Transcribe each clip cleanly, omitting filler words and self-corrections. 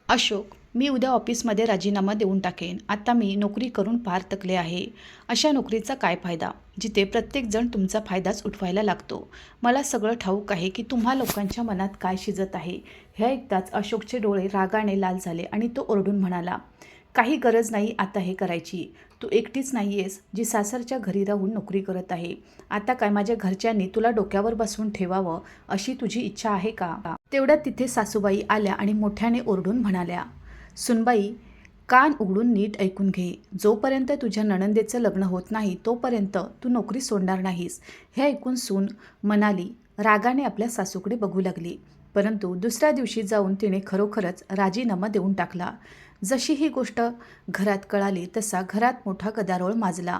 अशोक, मी उद्या ऑफिसमध्ये राजीनामा देऊन टाकेन. आता मी नोकरी करून पार थकले आहे. अशा नोकरीचा काय फायदा, जिथे प्रत्येकजण तुमचा फायदाच उठवायला लागतो. मला सगळं ठाऊक आहे की तुम्हा लोकांच्या मनात काय शिजत आहे. हे ऐकताच अशोकचे डोळे रागाने लाल झाले आणि तो ओरडून म्हणाला, काही गरज नाही आता हे करायची. तू एकटीच नाही आहेस जी सासरच्या घरी राहून नोकरी करत आहे. आता काय माझ्या घरच्यांनी तुला डोक्यावर बसवून ठेवावं अशी तुझी इच्छा आहे का? तेवढ्यात तिथे सासूबाई आल्या आणि मोठ्याने ओरडून म्हणाल्या, सुनबाई, कान उघडून नीट ऐकून घे. जोपर्यंत तुझ्या नणंदेचं लग्न होत नाही तोपर्यंत तू नोकरी सोडणार नाहीस. हे ऐकून सून मनाली रागाने आपल्या सासूकडे बघू लागली. परंतु दुसऱ्या दिवशी जाऊन तिने खरोखरच राजीनामा देऊन टाकला. जशी ही गोष्ट घरात कळाली तसा घरात मोठा गदारोळ माजला.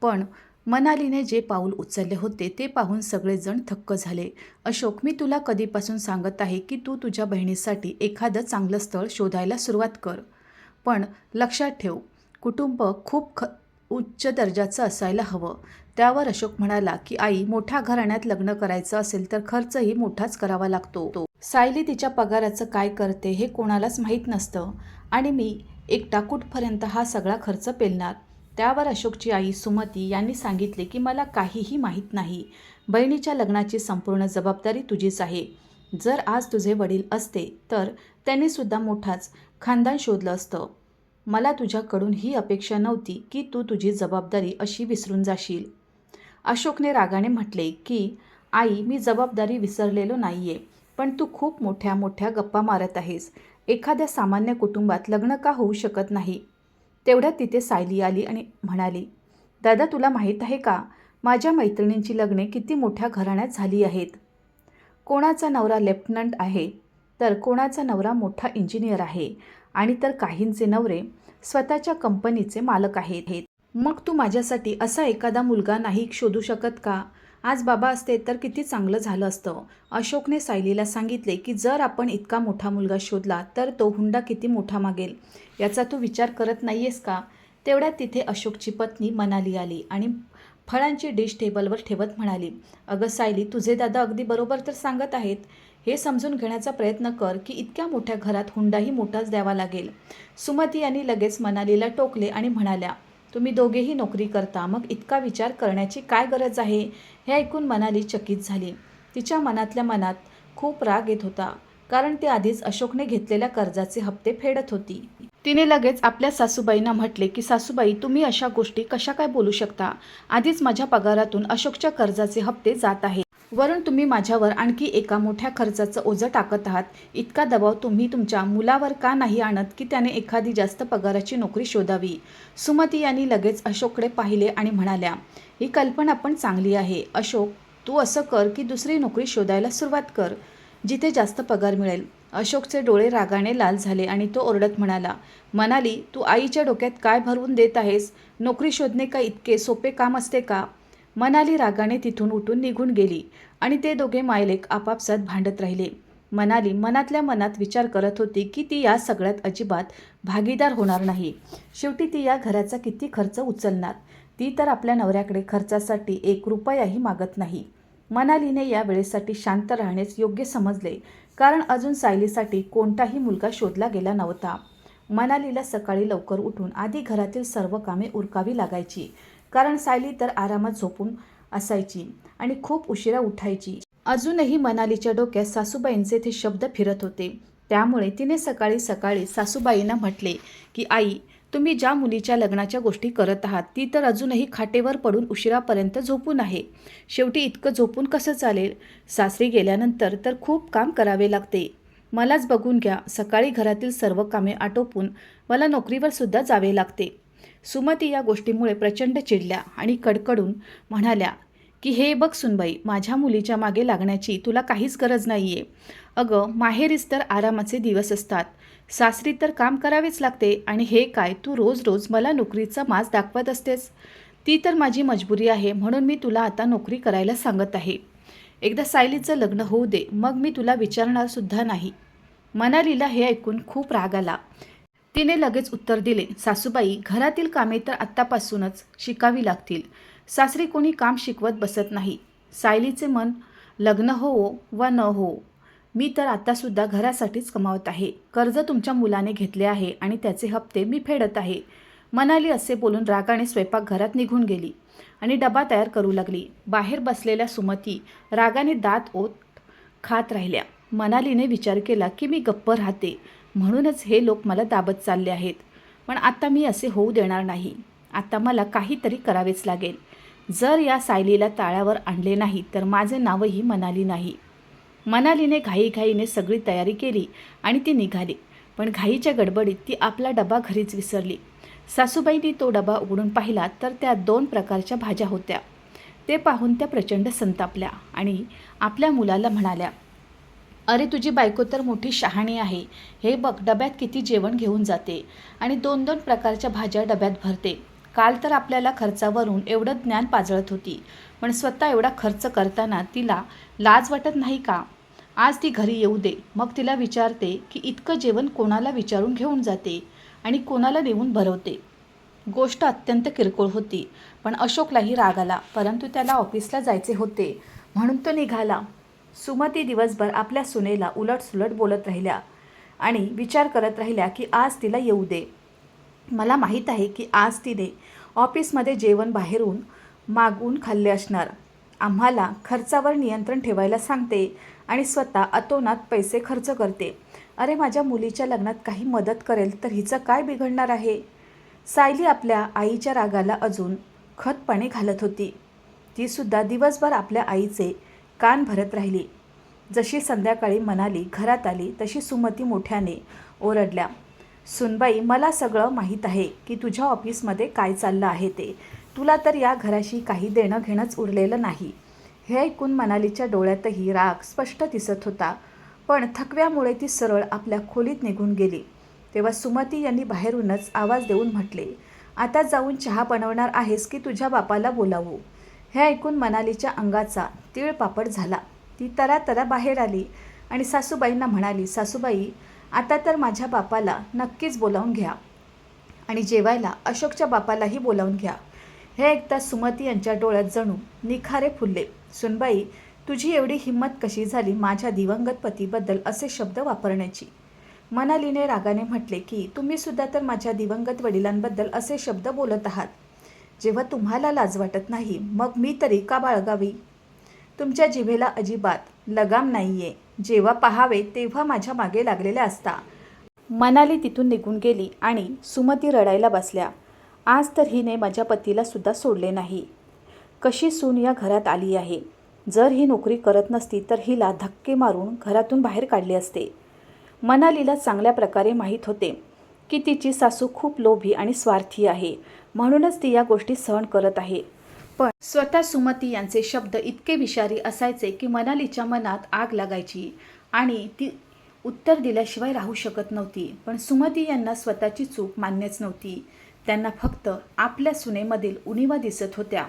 पण मनालीने जे पाऊल उचलले होते ते पाहून सगळेजण थक्क झाले. अशोक, मी तुला कधीपासून सांगत आहे की तू तुझ्या बहिणीसाठी एखादं चांगलं स्थळ शोधायला सुरुवात कर. पण लक्षात ठेव, कुटुंब खूप उच्च दर्जाचं असायला हवं. त्यावर अशोक म्हणाला की आई, मोठ्या घराण्यात लग्न करायचं असेल तर खर्चही मोठाच करावा लागतो. सायली तिच्या पगाराचं काय करते हे कोणालाच माहीत नसतं आणि मी एकटा कुठपर्यंत हा सगळा खर्च पेलणार. त्यावर अशोकची आई सुमती यांनी सांगितले की मला काहीही माहीत नाही. बहिणीच्या लग्नाची संपूर्ण जबाबदारी तुझीच आहे. जर आज तुझे वडील असते तर त्यांनीसुद्धा मोठाच खानदान शोधलं असतं. मला तुझ्याकडून ही अपेक्षा नव्हती की तू तुझी जबाबदारी अशी विसरून जाशील. अशोकने रागाने म्हटले की आई, मी जबाबदारी विसरलेलो नाहीये, पण तू खूप मोठ्या मोठ्या गप्पा मारत आहेस. एखाद्या सामान्य कुटुंबात लग्न का होऊ शकत नाही? तेवढ्यात तिथे सायली आली आणि म्हणाली, दादा, तुला माहीत आहे का, माझ्या मैत्रिणींची लग्ने किती मोठ्या घराण्यात झाली आहेत. कोणाचा नवरा लेफ्टनंट आहे तर कोणाचा नवरा मोठा इंजिनियर आहे आणि तर काहींचे नवरे स्वतःच्या कंपनीचे मालक आहेत. मग तू माझ्यासाठी असा एखादा मुलगा नाही शोधू शकत का? आज बाबा असते तर किती चांगलं झालं असतं. अशोकने सायलीला सांगितले की जर आपण इतका मोठा मुलगा शोधला तर तो हुंडा किती मोठा मागेल याचा तू विचार करत नाहीयेस का? तेवढ्यात तिथे अशोकची पत्नी मनाली आली आणि फळांची डिश टेबलवर ठेवत म्हणाली, अगं सायली, तुझे दादा अगदी बरोबर तर सांगत आहेत. हे समजून घेण्याचा प्रयत्न कर की इतक्या मोठ्या घरात हुंडाही मोठाच द्यावा लागेल. सुमती यांनी लगेच मनालीला टोकले आणि म्हणाल्या, तुम्ही दोघेही नोकरी करता, मग इतका विचार करण्याची काय गरज आहे? हे ऐकून मनाली चकित झाली. तिच्या मनातल्या मनात खूप राग येत होता, कारण ती आधीच अशोकने घेतलेल्या कर्जाचे हप्ते फेडत होती. तिने लगेच आपल्या सासूबाईंना म्हटले की सासूबाई, तुम्ही अशा गोष्टी कशा काय बोलू शकता? आधीच माझ्या पगारातून अशोकच्या कर्जाचे हप्ते जात आहेत. वरून तुम्ही माझ्यावर आणखी एका मोठ्या खर्चाचं ओझं टाकत आहात. इतका दबाव तुम्ही तुमच्या मुलावर का नाही आणत की त्याने एखादी जास्त पगाराची नोकरी शोधावी? सुमती यांनी लगेच अशोककडे पाहिले आणि म्हणाल्या, ही कल्पना पण चांगली आहे. अशोक, तू असं कर की दुसरी नोकरी शोधायला सुरुवात कर, जिथे जास्त पगार मिळेल. अशोकचे डोळे रागाने लाल झाले आणि तो ओरडत म्हणाला, मनाली, तू आईच्या डोक्यात काय भरवून देत आहेस? नोकरी शोधणे का इतके सोपे काम असते का? मनाली रागाने तिथून उठून निघून गेली आणि ते दोघे मायलेक आपापसात भांडत राहिले. मनाली मनातल्या मनात विचार करत होती की ती या सगळ्यात अजिबात भागीदार होणार नाही. शेवटी ती या घराचा किती खर्च उचलणार? ती तर आपल्या नवऱ्याकडे खर्चासाठी 1 रुपयाही मागत नाही. मनालीने या वेळेसाठी शांत राहणेच योग्य समजले, कारण अजून सायलीसाठी कोणताही मुलगा शोधला गेला नव्हता. मनालीला सकाळी लवकर उठून आधी घरातील सर्व कामे उरकावी लागायची, कारण सायली तर आरामात झोपून असायची आणि खूप उशिरा उठायची. अजूनही मनालीच्या डोक्यात सासूबाईंचे ते शब्द फिरत होते. त्यामुळे तिने सकाळी सकाळी सासूबाईंना म्हटले की आई, तुम्ही ज्या मुलीच्या लग्नाच्या गोष्टी करत आहात ती तर अजूनही खाटेवर पडून उशिरापर्यंत झोपून आहे. शेवटी इतकं झोपून कसं चालेल? सासरी गेल्यानंतर तर खूप काम करावे लागते. मलाच बघून घ्या, सकाळी घरातील सर्व कामे आटोपून मला नोकरीवर सुद्धा जावे लागते. सुमती या गोष्टीमुळे प्रचंड चिडल्या आणि कडकडून म्हणाल्या की हे बघ सुनबाई, माझ्या मुलीच्या मागे लागण्याची तुला काहीच गरज नाहीये. अगं, माहेरीच तर आरामाचे दिवस असतात, सासरी तर काम करावेच लागते. आणि हे काय, तू रोज रोज मला नोकरीचा माज दाखवत असतेस? ती तर माझी मजबुरी आहे, म्हणून मी तुला आता नोकरी करायला सांगत आहे. एकदा सायलीचं लग्न होऊ दे, मग मी तुला विचारणार सुद्धा नाही. मनालीला हे ऐकून खूप राग आला. तिने लगेच उत्तर दिले, सासूबाई, घरातील कामे तर आत्तापासूनच शिकावी लागतील. सासरी कोणी काम शिकवत बसत नाही. सायलीचे मन लग्न होवो वा न होवो, मी तर आत्तासुद्धा घरासाठीच कमावत आहे. कर्ज तुमच्या मुलाने घेतले आहे आणि त्याचे हप्ते मी फेडत आहे. मनाली असे बोलून रागाने स्वयंपाकघरात निघून गेली आणि डबा तयार करू लागली. बाहेर बसलेल्या सुमती रागाने दात ओत खात राहिल्या. मनालीने विचार केला की मी गप्प राहते म्हणूनच हे लोक मला दाबत चालले आहेत. पण आता मी असे होऊ देणार नाही. आता मला काहीतरी करावेच लागेल. जर या सायलीला ताळ्यावर आणले नाही तर माझे नावही मनाली नाही. मनालीने घाईघाईने सगळी तयारी केली आणि ती निघाली. पण घाईच्या गडबडीत ती आपला डबा घरीच विसरली. सासूबाईंनी तो डबा उघडून पाहिला तर त्यात 2 प्रकारच्या भाज्या होत्या. ते पाहून त्या प्रचंड संतापल्या आणि आपल्या मुलाला म्हणाल्या, अरे तुझी बायको तर मोठी शहाणी आहे. हे बघ डब्यात किती जेवण घेऊन जाते आणि 2-2 प्रकारच्या भाज्या डब्यात भरते. काल तर आपल्याला खर्चावरून एवढं ज्ञान पाजळत होती, पण स्वतः एवढा खर्च करताना तिला लाज वाटत नाही का? आज ती घरी येऊ दे, मग तिला विचारते की इतकं जेवण कोणाला विचारून घेऊन जाते आणि कोणाला नेऊन भरवते. गोष्ट अत्यंत किरकोळ होती, पण अशोकलाही राग आला. परंतु त्याला ऑफिसला जायचे होते म्हणून तो निघाला. सुमती दिवसभर आपल्या सुनेला उलटसुलट बोलत राहिल्या आणि विचार करत राहिल्या की आज तिला येऊ दे. मला माहीत आहे की आज तिने ऑफिसमध्ये जेवण बाहेरून मागवून खाल्ले असणार. आम्हाला खर्चावर नियंत्रण ठेवायला सांगते आणि स्वतः अतोनात पैसे खर्च करते. अरे माझ्या मुलीच्या लग्नात काही मदत करेल तर हिचं काय बिघडणार आहे? सायली आपल्या आईच्या रागाला अजून खतपाणी घालत होती. तीसुद्धा दिवसभर आपल्या आईचे कान भरत राहिली. जशी संध्याकाळी मनाली घरात आली तशी सुमती मोठ्याने ओरडल्या, सुनबाई मला सगळं माहीत आहे की तुझ्या ऑफिसमध्ये काय चाललं आहे ते. तुला तर या घराशी काही देणं घेणंच उरलेलं नाही. हे ऐकून मनालीच्या डोळ्यातही राग स्पष्ट दिसत होता. पण थकव्यामुळे ती सरळ आपल्या खोलीत निघून गेली. तेव्हा सुमती यांनी बाहेरूनच आवाज देऊन म्हटले, आता जाऊन चहा बनवणार आहेस की तुझ्या बापाला बोलावू? हे ऐकून मनालीच्या अंगाचा तीळपापड झाला. ती तरातरा बाहेर आली आणि सासूबाईंना म्हणाली, सासूबाई आता तर माझ्या बापाला नक्कीच बोलावून घ्या आणि जेवायला अशोकच्या बापालाही बोलावून घ्या. हे ऐकता सुमती यांच्या डोळ्यात जणू निखारे फुलले. सुनबाई तुझी एवढी हिंमत कशी झाली माझ्या दिवंगत पतीबद्दल असे शब्द वापरण्याची? मनालीने रागाने म्हटले की तुम्ही सुद्धा तर माझ्या दिवंगत वडिलांबद्दल असे शब्द बोलत आहात. जेव्हा तुम्हाला लाज वाटत नाही मग मी तरी का बाळगावी? तुमच्या जिभेला अजिबात लगाम नाहीये. जेव्हा पाहावे तेव्हा माझ्या मागे लागलेल्या असता. मनाली तिथून निघून गेली आणि सुमती रडायला बसल्या. आज तर हिने माझ्या पतीला सुद्धा सोडले नाही. कशी सून या घरात आली आहे. जर ही नोकरी करत नसती तर हिला धक्के मारून घरातून बाहेर काढले असते. मनालीला चांगल्या प्रकारे माहीत होते की तिची सासू खूप लोभी आणि स्वार्थी आहे, म्हणूनच ती या गोष्टी सहन करत आहे. पण स्वतः सुमती यांचे शब्द इतके विषारी असायचे की मनालीच्या मनात आग लागायची आणि ती उत्तर दिल्याशिवाय राहू शकत नव्हती. पण सुमती यांना स्वतःची चूक मान्यच नव्हती. त्यांना फक्त आपल्या सुनेमधील उणिवा दिसत होत्या.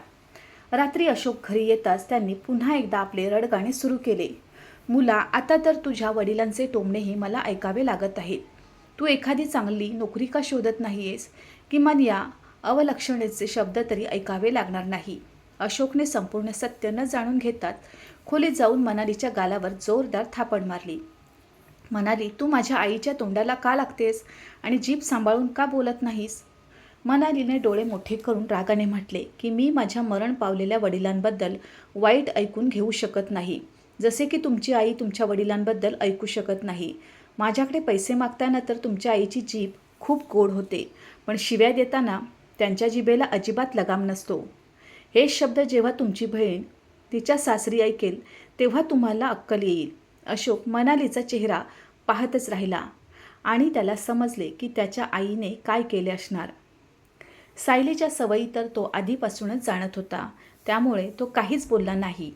रात्री अशोक घरी येताच त्यांनी पुन्हा एकदा आपले रडगाणे सुरू केले. मुला आता तर तुझ्या वडिलांचे टोमणेही मला ऐकावे लागत आहेत. तू एखादी चांगली नोकरी का शोधत नाहीयेस? किमान या अवलक्षणेचे शब्द तरी ऐकावे लागणार नाही. अशोकने संपूर्ण सत्य न जाणून घेताच खोलीत जाऊन मनालीच्या गालावर जोरदार थापड मारली. मनाली तू माझ्या आईच्या तोंडाला का लागतेस आणि जीभ सांभाळून का बोलत नाहीस? मनालीने डोळे मोठे करून रागाने म्हटले की मी माझ्या मरण पावलेल्या वडिलांबद्दल वाईट ऐकून घेऊ शकत नाही, जसे की तुमची आई तुमच्या वडिलांबद्दल ऐकू शकत नाही. माझ्याकडे पैसे मागताना तर तुमच्या आईची जीभ खूप गोड होते, पण शिव्या देताना त्यांच्या जिभेला अजिबात लगाम नसतो. हे शब्द जेव्हा तुमची बहीण तिच्या सासरी ऐकेल तेव्हा तुम्हाला अक्कल येईल. अशोक मनालीचा चेहरा पाहतच राहिला आणि त्याला समजले की त्याच्या आईने काय केले असणार. सायलीच्या सवयी तर तो आधीपासूनच जाणत होता, त्यामुळे तो काहीच बोलला नाही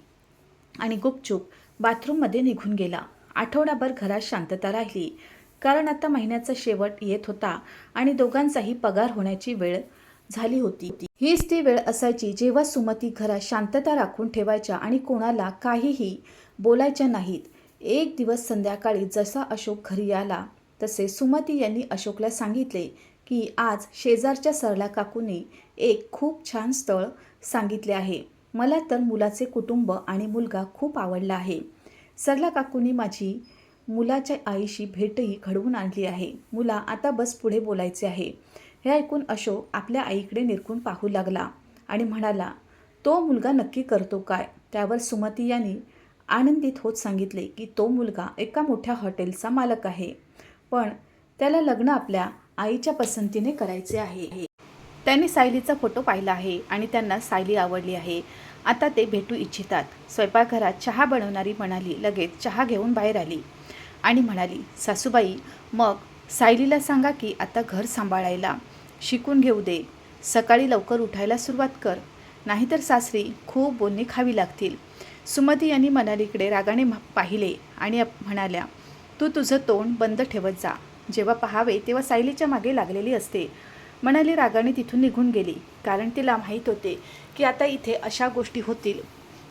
आणि गुपचूप बाथरूममध्ये निघून गेला. आठवडाभर घरात शांतता राहिली, कारण आता महिन्याचा शेवट येत होता आणि दोघांचाही पगार होण्याची वेळ झाली होती. हीच ती वेळ असायची जेव्हा सुमती घरात शांतता राखून ठेवायच्या आणि कोणाला काहीही बोलायच्या नाहीत. एक दिवस संध्याकाळी जसा अशोक घरी आला तसे सुमती यांनी अशोकला सांगितले की आज शेजारच्या सरला काकूंनी एक खूप छान स्थळ सांगितले आहे. मला तर मुलाचे कुटुंब आणि मुलगा खूप आवडला आहे. सरला काकूंनी माझी मुलाच्या आईशी भेटही घडवून आणली आहे. मुला आता बस पुढे बोलायचे आहे. हे ऐकून अशोक आपल्या आईकडे निरखून पाहू लागला आणि म्हणाला, तो मुलगा नक्की करतो काय? त्यावर सुमती यांनी आनंदित होत सांगितले की तो मुलगा एका मोठ्या हॉटेलचा मालक आहे, पण त्याला लग्न आपल्या आईच्या पसंतीने करायचे आहे. त्यांनी सायलीचा फोटो पाहिला आहे आणि त्यांना सायली आवडली आहे. आता ते भेटू इच्छितात. स्वयंपाकघरात चहा बनवणारी म्हणाली लगेच चहा घेऊन बाहेर आली आणि म्हणाली, सासूबाई, मग सायलीला सांगा की आता घर सांभाळायला शिकून घेऊ दे. सकाळी लवकर उठायला सुरुवात कर, नाहीतर सासरी खूप बोलणी खावी लागतील. सुमती यांनी मनालीकडे रागाने पाहिले आणि म्हणाल्या, तू तुझं तोंड बंद ठेवत जा. जेव्हा पाहावे तेव्हा सायलीच्या मागे लागलेली असते. मनाली रागाने तिथून निघून गेली, कारण तिला माहीत होते की आता इथे अशा गोष्टी होतील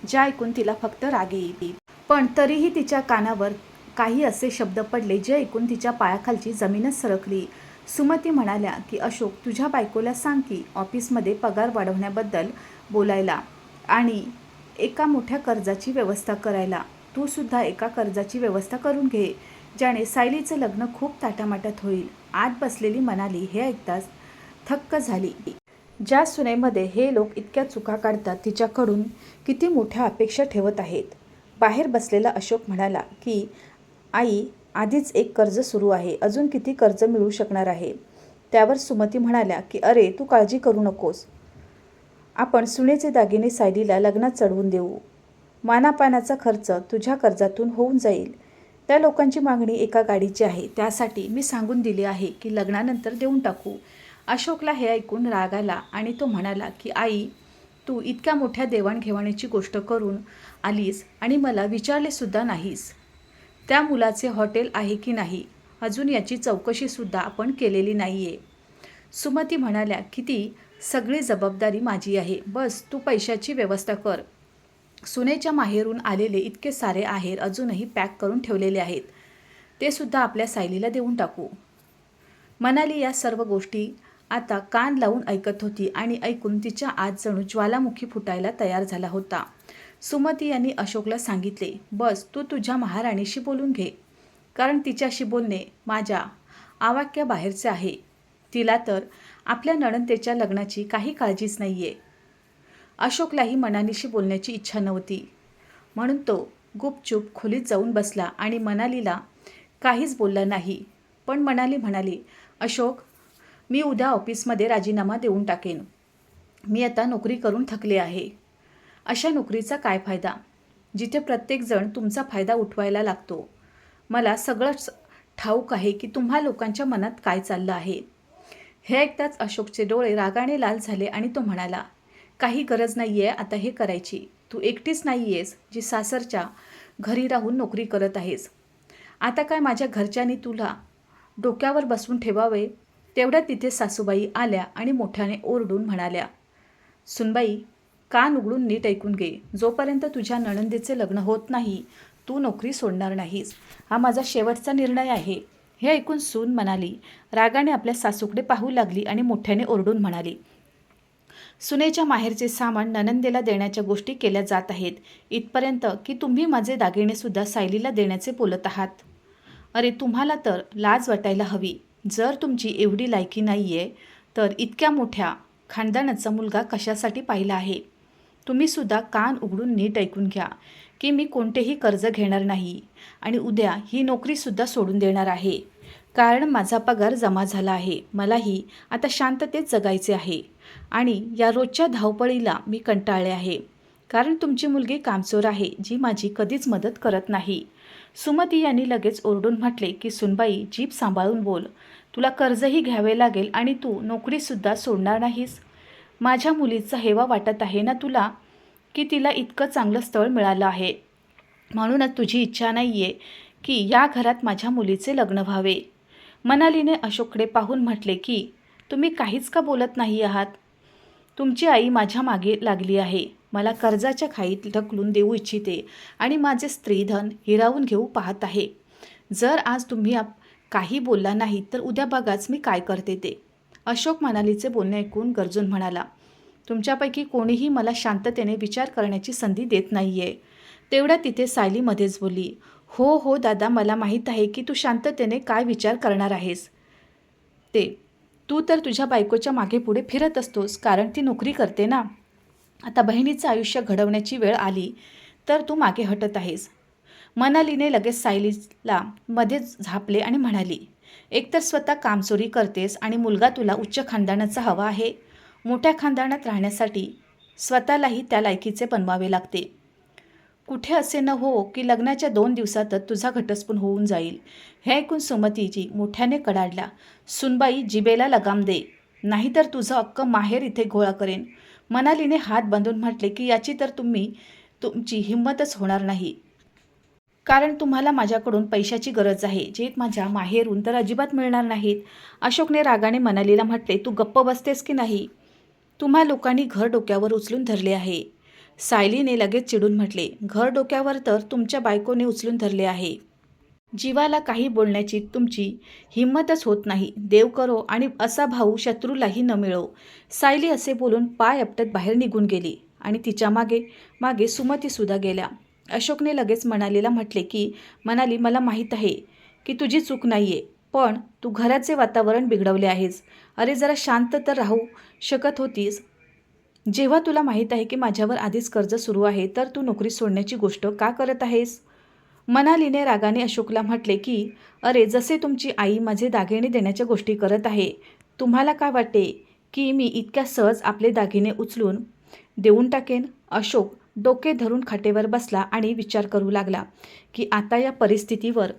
ज्या ऐकून तिला फक्त राग येईल. पण तरीही तिच्या कानावर काही असे शब्द पडले जे ऐकून तिच्या पायाखालची जमीनच सरकली. सुमती म्हणाल्या की अशोक, तुझ्या बायकोला सांग की ऑफिसमध्ये पगार वाढवण्याबद्दल बोलायला आणि एका मोठ्या कर्जाची व्यवस्था करायला. तू सुद्धा एका कर्जाची व्यवस्था करून घे, ज्याने सायलीचं लग्न खूप ताटामाटात होईल. आत बसलेली मनाली हे ऐकताच थक्क झाली. ज्या सुनेमध्ये हे लोक इतक्या चुका काढतात तिच्याकडून किती मोठ्या अपेक्षा ठेवत आहेत. बाहेर बसलेला अशोक म्हणाला की आई, आधीच एक कर्ज सुरू आहे, अजून किती कर्ज मिळू शकणार आहे? त्यावर सुमती म्हणाल्या की अरे, तू काळजी करू नकोस. आपण सुनेचे दागिने सायलीला लग्नात चढवून देऊ. मानापानाचा खर्च तुझ्या कर्जातून होऊन जाईल. त्या लोकांची मागणी एका गाडीची आहे, त्यासाठी मी सांगून दिले आहे की लग्नानंतर देऊन टाकू. अशोकला हे ऐकून राग आला आणि तो म्हणाला की आई, तू इतक्या मोठ्या देवाणघेवाणीची गोष्ट करून आलीस आणि मला विचारले सुद्धा नाहीस. त्या मुलाचे हॉटेल आहे की नाही अजून याची चौकशीसुद्धा आपण केलेली नाही आहे. सुमती म्हणाल्या की ती सगळी जबाबदारी माझी आहे, बस तू पैशाची व्यवस्था कर. सुनेच्या माहेरून आलेले इतके सारे आहेर अजूनही पॅक करून ठेवलेले आहेत, ते सुद्धा आपल्या सायलीला देऊन टाकू. मनाली या सर्व गोष्टी आता कान लावून ऐकत होती आणि ऐकून तिच्या आत जणू ज्वालामुखी फुटायला तयार झाला होता. सुमती यांनी अशोकला सांगितले, बस तू तुझ्या महाराणीशी बोलून घे, कारण तिच्याशी बोलणे माझ्या आवाक्याबाहेरचे आहे. तिला तर आपल्या नणंदेच्या लग्नाची काही काळजीच नाही आहे. अशोकलाही मनालीशी बोलण्याची इच्छा नव्हती, म्हणून तो गुपचूप खोलीत जाऊन बसला आणि मनालीला काहीच बोलला नाही. पण मनाली म्हणाली, अशोक, मी उद्या ऑफिसमध्ये राजीनामा देऊन टाकेन. मी आता नोकरी करून थकले आहे. अशा नोकरीचा काय फायदा जिथे प्रत्येकजण तुमचा फायदा उठवायला लागतो. मला सगळंच ठाऊक आहे की तुम्हा लोकांच्या मनात काय चाललं आहे. हे ऐकताच अशोकचे डोळे रागाने लाल झाले आणि तो म्हणाला, काही गरज नाही आहे आता हे करायची. तू एकटीच नाही आहेस जी सासरच्या घरी राहून नोकरी करत आहेस. आता काय माझ्या घरच्यांनी तुला डोक्यावर बसवून ठेवावे? तेवढ्यात तिथे सासूबाई आल्या आणि मोठ्याने ओरडून म्हणाल्या, सुनबाई, कान उघडून नीट ऐकून घे. जोपर्यंत तुझ्या नणंदेचे लग्न होत नाही तू नोकरी सोडणार नाहीस. हा माझा शेवटचा निर्णय आहे. हे ऐकून सून म्हणाली रागाने आपल्या सासूकडे पाहू लागली आणि मोठ्याने ओरडून म्हणाली, सुनेच्या माहेरचे सामान नणंदेला देण्याच्या गोष्टी केल्या जात आहेत, इथपर्यंत की तुम्ही माझे दागिनेसुद्धा सायलीला देण्याचे बोलत आहात. अरे, तुम्हाला तर लाज वाटायला हवी. जर तुमची एवढी लायकी नाही आहे तर इतक्या मोठ्या खानदानाचा मुलगा कशासाठी पाहिला आहे? तुम्हीसुद्धा कान उघडून नीट ऐकून घ्या की मी कोणतेही कर्ज घेणार नाही आणि उद्या ही नोकरीसुद्धा सोडून देणार आहे, कारण माझा पगार जमा झाला आहे. मलाही आता शांततेत जगायचे आहे आणि या रोजच्या धावपळीला मी कंटाळले आहे, कारण तुमची मुलगी कामचोर आहे जी माझी कधीच मदत करत नाही. सुमती यांनी लगेच ओरडून म्हटले की सुनबाई, जीभ सांभाळून बोल. तुला कर्जही घ्यावे लागेल आणि तू नोकरीसुद्धा सोडणार नाहीस. माझ्या मुलीचा हेवा वाटत आहे ना तुला, की तिला इतकं चांगलं स्थळ मिळालं आहे, म्हणूनच तुझी इच्छा नाही आहे की या घरात माझ्या मुलीचे लग्न व्हावे. मनालीने अशोककडे पाहून म्हटले की तुम्ही काहीच का बोलत नाही आहात? तुमची आई माझ्या मागे लागली आहे, मला कर्जाच्या खाईत ढकलून देऊ इच्छिते आणि माझे स्त्रीधन हिरावून घेऊ पाहत आहे. जर आज तुम्ही काही बोलला नाही तर उद्या बघाच मी काय करते ते. अशोक मनालीचे बोलणे ऐकून गरजून म्हणाला, तुमच्यापैकी कोणीही मला शांततेने विचार करण्याची संधी देत नाही आहे. तेवढ्या तिथे सायली मध्येच बोलली, हो हो दादा, मला माहीत आहे की तू शांततेने काय विचार करणार आहेस ते. तू तर तुझ्या बायकोच्या मागे पुढे फिरत असतोस, कारण ती नोकरी करते ना. आता बहिणीचं आयुष्य घडवण्याची वेळ आली तर तू मागे हटत आहेस. मनालीने लगेच सायलीला मध्येच झापले आणि म्हणाली, एकतर स्वतः कामचोरी करतेस आणि मुलगा तुला उच्च खानदानाचा हवा आहे. मोठ्या खानदानात राहण्यासाठी स्वतःलाही त्या लायकीचे बनवावे लागते. कुठे असे न हो की लग्नाच्या 2 दिवसातच तुझा घटस्फोट होऊन जाईल. हे ऐकून सुमतीजी मोठ्याने कडाडल्या. सुनबाई, जिभेला लगाम दे, नाहीतर तुझं अख्खं माहेर इथे गोळा करेन. मनालीने हात बांधून म्हटले की याची तर तुमची हिंमतच होणार नाही. कारण तुम्हाला माझ्याकडून पैशाची गरज आहे, जे माझ्या माहेरून तर अजिबात मिळणार नाहीत. अशोकने रागाने मनालीला म्हटले, तू गप्प बसतेस की नाही? तुम्हा लोकांनी घर डोक्यावर उचलून धरले आहे. सायलीने लगेच चिडून म्हटले, घर डोक्यावर तर तुमच्या बायकोने उचलून धरले आहे. जीवाला काही बोलण्याची तुमची हिंमतच होत नाही. देव करो आणि असा भाऊ शत्रूलाही न मिळो. सायली असे बोलून पाय आपटत बाहेर निघून गेली आणि तिच्या मागे मागे सुमतीसुद्धा गेल्या. अशोकने लगेच मनालीला म्हटले की मनाली, मला माहीत आहे की तुझी चूक नाही आहे, पण तू घराचे वातावरण बिघडवले आहेस. अरे जरा शांत तर राहू शकत होतीस. जेव्हा तुला माहीत आहे की माझ्यावर आधीच कर्ज सुरू आहे, तर तू नोकरी सोडण्याची गोष्ट का करत आहेस? मनालीने रागाने अशोकला म्हटले की अरे, जसे तुमची आई माझे दागिने देण्याच्या गोष्टी करत आहे, तुम्हाला काय वाटते की मी इतक्या सहज आपले दागिने उचलून देऊन टाकेन? अशोक डोके धरून खाटेवर बसला आणि विचार करू लागला की आता या परिस्थितीवर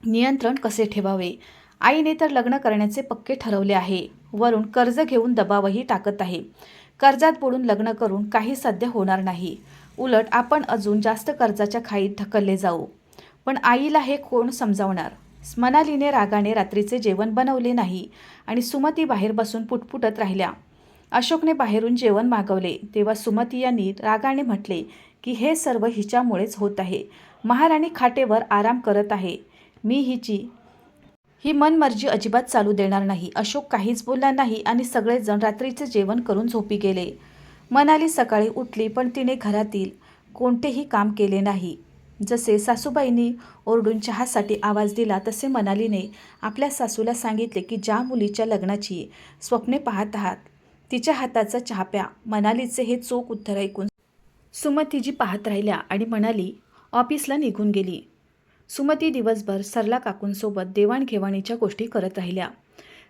नियंत्रण कसे ठेवावे. आईने तर लग्न करण्याचे पक्के ठरवले आहे, वरून कर्ज घेऊन दबावही टाकत आहे. कर्जात बुडून लग्न करून काही साध्य होणार नाही, उलट आपण अजून जास्त कर्जाच्या खाईत ढकलले जाऊ. पण आईला हे कोण समजावणार? मनालीने रागाने रात्रीचे जेवण बनवले नाही आणि सुमती बाहेर बसून पुटपुटत राहिल्या. अशोकने बाहेरून जेवण मागवले तेव्हा सुमती यांनी रागाने म्हटले की हे सर्व हिच्यामुळेच होत आहे. महाराणी खाटेवर आराम करत आहे, मी ही मनमर्जी अजिबात चालू देणार नाही. अशोक काहीच बोलला नाही आणि सगळेजण रात्रीचे जेवण करून झोपी गेले. मनाली सकाळी उठली, पण तिने घरातील कोणतेही काम केले नाही. जसे सासूबाईंनी ओरडून चहासाठी आवाज दिला, तसे मनालीने आपल्या सासूला सांगितले की ज्या मुलीच्या लग्नाची स्वप्ने पाहत आहात, तिच्या हाताचा चहा प्या. मनालीचे हे चोख उत्तर ऐकून सुमतीजी पाहत राहिल्या आणि मनाली ऑफिसला निघून गेली. सुमती दिवसभर सरला काकूंसोबत देवाणघेवाणीच्या गोष्टी करत राहिल्या.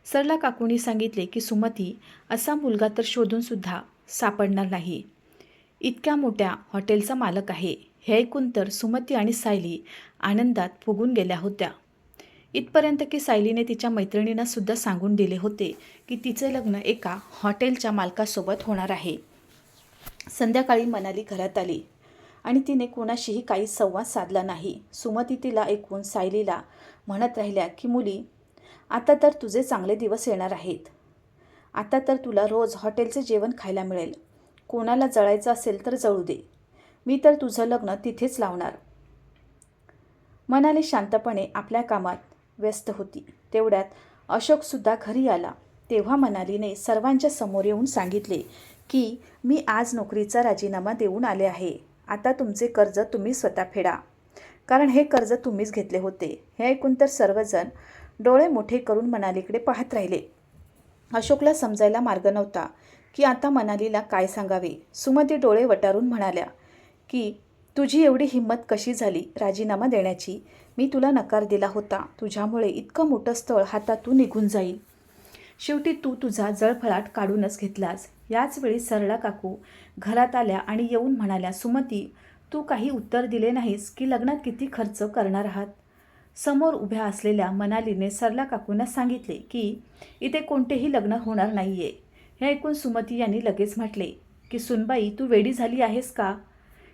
सरला काकूंनी सांगितले की सुमती असा मुलगा तर शोधूनसुद्धा सापडणार नाही. इतक्या मोठ्या हॉटेलचा मालक आहे. हे ऐकून तर सुमती आणि सायली आनंदात फुगून गेल्या होत्या. इथपर्यंत की सायलीने तिच्या मैत्रिणींना सुद्धा सांगून दिले होते की तिचे लग्न एका हॉटेलच्या मालकासोबत होणार आहे. संध्याकाळी मनाली घरात आली आणि तिने कोणाशीही काही संवाद साधला नाही. सुमती तिला ऐकून सायलीला म्हणत राहिल्या की मुली, आता तर तुझे चांगले दिवस येणार आहेत. आता तर तुला रोज हॉटेलचे जेवण खायला मिळेल. कोणाला जळायचं असेल तर जळू दे, मी तर तुझं लग्न तिथेच लावणार. मनाली शांतपणे आपल्या कामात व्यस्त होती. तेवढ्यात अशोकसुद्धा घरी आला. तेव्हा मनालीने सर्वांच्या समोर येऊन सांगितले की मी आज नोकरीचा राजीनामा देऊन आले आहे. आता तुमचे कर्ज तुम्ही स्वतः फेडा, कारण हे कर्ज तुम्हीच घेतले होते. हे ऐकून तर सर्वजण डोळे मोठे करून मनालीकडे पाहत राहिले. अशोकला समजायला मार्ग नव्हता की आता मनालीला काय सांगावे. सुमती डोळे वटारून म्हणाल्या की तुझी एवढी हिंमत कशी झाली राजीनामा देण्याची? मी तुला नकार दिला होता. तुझ्यामुळे इतकं मोठं स्थळ हातातून निघून जाईल. शेवटी तू तुझा जळफळाट काढूनच घेतलास. याच वेळी सरला काकू घरात आल्या आणि येऊन म्हणाल्या, सुमती, तू काही उत्तर दिले नाहीस की लग्नात किती खर्च करणार आहात? समोर उभ्या असलेल्या मनालीने सरला काकूंना सांगितले की इथे कोणतेही लग्न होणार नाहीये. हे ऐकून सुमती यांनी लगेच म्हटले की सुनबाई, तू वेडी झाली आहेस का?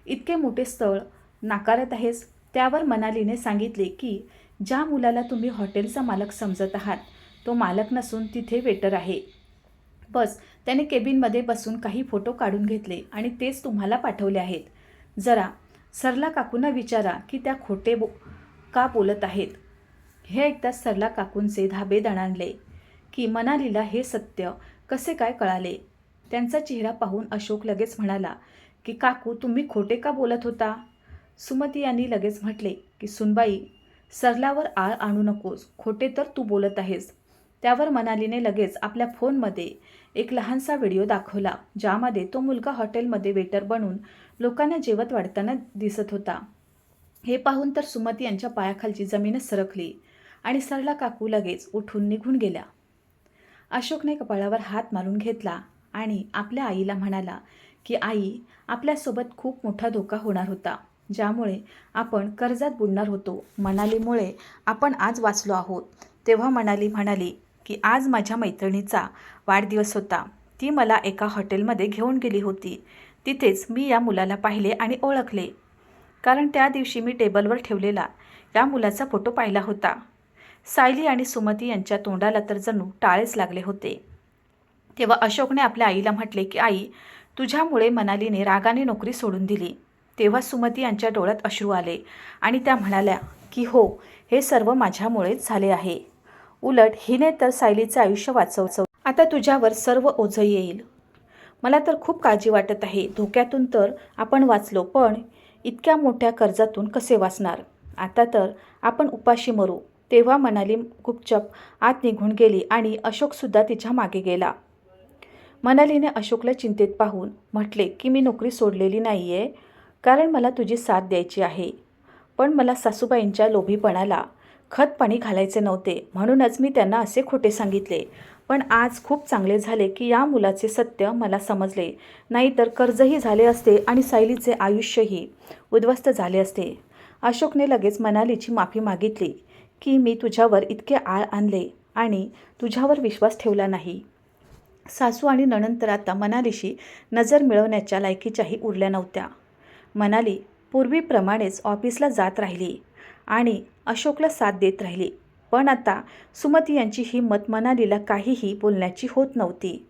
इतके मोठे स्थळ नाकारत आहेस? त्यावर मनालीने सांगितले की ज्या मुलाला तुम्ही हॉटेलचा मालक समजत आहात, तो मालक नसून तिथे वेटर आहे. बस त्याने केबिनमध्ये बसून काही फोटो काढून घेतले आणि तेच तुम्हाला पाठवले आहेत. जरा सरला काकूंना विचारा की त्या खोटे का बोलत आहेत. हे ऐकताच सरला काकूंचे धाबे दणाणले की मनालीला हे सत्य कसे काय कळाले. त्यांचा चेहरा पाहून अशोक लगेच म्हणाला की काकू, तुम्ही खोटे का बोलत होता? सुमती यांनी लगेच म्हटले की सुनबाई, सरलावर आळ आणू नकोस, खोटे तर तू बोलत आहेस. त्यावर मनालीने लगेच आपल्या फोनमध्ये एक लहानसा व्हिडिओ दाखवला, ज्यामध्ये तो मुलगा हॉटेलमध्ये वेटर बनून लोकांना जेवत वाढताना दिसत होता. हे पाहून तर सुमती यांच्या पायाखालची जमीनच सरकली आणि सरला काकू लगेच उठून निघून गेल्या. अशोकने कपाळावर हात मारून घेतला आणि आपल्या आईला म्हणाला की आई, आपल्यासोबत खूप मोठा धोका होणार होता, ज्यामुळे आपण कर्जात बुडणार होतो. मनालीमुळे आपण आज वाचलो आहोत. तेव्हा मनाली म्हणाली की आज माझ्या मैत्रिणीचा वाढदिवस होता. ती मला एका हॉटेलमध्ये घेऊन गेली होती. तिथेच मी या मुलाला पाहिले आणि ओळखले, कारण त्या दिवशी मी टेबलवर ठेवलेला या मुलाचा फोटो पाहिला होता. सायली आणि सुमती यांच्या तोंडाला तर जणू टाळेच लागले होते. तेव्हा अशोकने आपल्या आईला म्हटले की आई, तुझ्यामुळे मनालीने रागाने नोकरी सोडून दिली. तेव्हा सुमती यांच्या डोळ्यात अश्रू आले आणि त्या म्हणाल्या की हो, हे सर्व माझ्यामुळेच झाले आहे. उलट हिने तर सायलीचे आयुष्य वाचवलं. आता तुझ्यावर सर्व ओझं येईल. मला तर खूप काळजी वाटत आहे. धोक्यातून तर आपण वाचलो, पण इतक्या मोठ्या कर्जातून कसे वाचणार? आता तर आपण उपाशी मरू. तेव्हा मनाली गुपचप आत निघून गेली आणि अशोकसुद्धा तिच्या मागे गेला. मनालीने अशोकला चिंतेत पाहून म्हटले की मी नोकरी सोडलेली नाही आहे, कारण मला तुझी साथ द्यायची आहे. पण मला सासूबाईंच्या लोभीपणाला खतपाणी घालायचे नव्हते, म्हणूनच मी त्यांना असे खोटे सांगितले. पण आज खूप चांगले झाले की या मुलाचे सत्य मला समजले, नाहीतर कर्जही झाले असते आणि सायलीचे आयुष्यही उद्ध्वस्त झाले असते. अशोकने लगेच मनालीची माफी मागितली की मी तुझ्यावर इतके आळ आणले आणि तुझ्यावर विश्वास ठेवला नाही. सासू आणि नणंद तर आता मनालीशी नजर मिळवण्याच्या लायकीच्याही उरल्या नव्हत्या. मनाली पूर्वीप्रमाणेच ऑफिसला जात राहिली आणि अशोकला साथ देत राहिली. पण आता सुमती यांची हिंमत मनालीला काहीही बोलण्याची होत नव्हती.